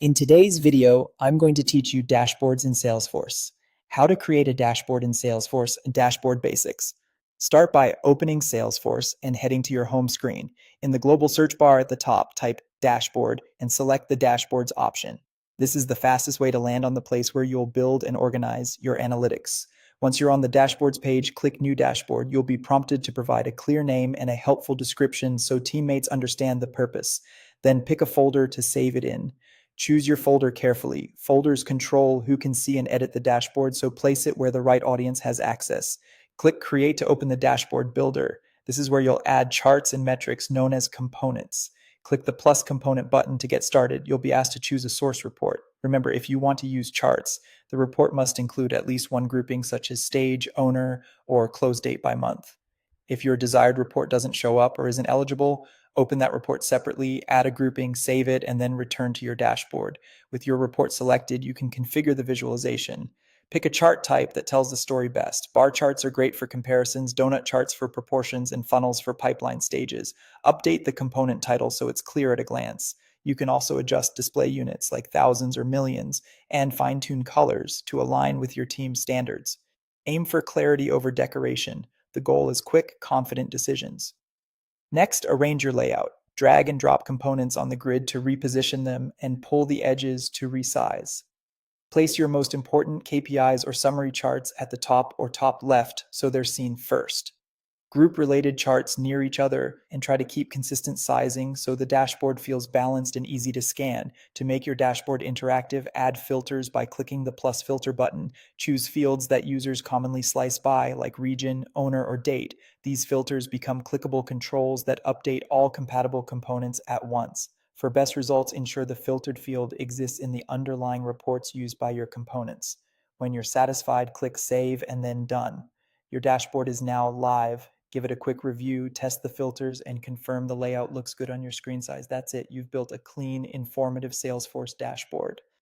In today's video, I'm going to teach you dashboards in Salesforce. How to create a dashboard in Salesforce and dashboard basics. Start by opening Salesforce and heading to your home screen. In the global search bar at the top, type Dashboard and select the Dashboards option. This is the fastest way to land on the place where you'll build and organize your analytics. Once you're on the Dashboards page, click New Dashboard. You'll be prompted to provide a clear name and a helpful description so teammates understand the purpose. Then pick a folder to save it in. Choose your folder carefully. Folders control who can see and edit the dashboard, so place it where the right audience has access. Click Create to open the dashboard builder. This is where you'll add charts and metrics known as components. Click the plus component button to get started. You'll be asked to choose a source report. Remember, if you want to use charts, the report must include at least one grouping such as stage, owner, or close date by month. If your desired report doesn't show up or isn't eligible, open that report separately, add a grouping, save it, and then return to your dashboard. With your report selected, you can configure the visualization. Pick a chart type that tells the story best. Bar charts are great for comparisons, donut charts for proportions, and funnels for pipeline stages. Update the component title so it's clear at a glance. You can also adjust display units like thousands or millions and fine-tune colors to align with your team's standards. Aim for clarity over decoration. The goal is quick, confident decisions. Next, arrange your layout. Drag and drop components on the grid to reposition them and pull the edges to resize. Place your most important KPIs or summary charts at the top or top left so they're seen first. Group related charts near each other and try to keep consistent sizing so the dashboard feels balanced and easy to scan. To make your dashboard interactive, add filters by clicking the plus filter button. Choose fields that users commonly slice by, like region, owner, or date. These filters become clickable controls that update all compatible components at once. For best results, ensure the filtered field exists in the underlying reports used by your components. When you're satisfied, click Save and then Done. Your dashboard is now live. Give it a quick review, test the filters, and confirm the layout looks good on your screen size. That's it. You've built a clean, informative Salesforce dashboard.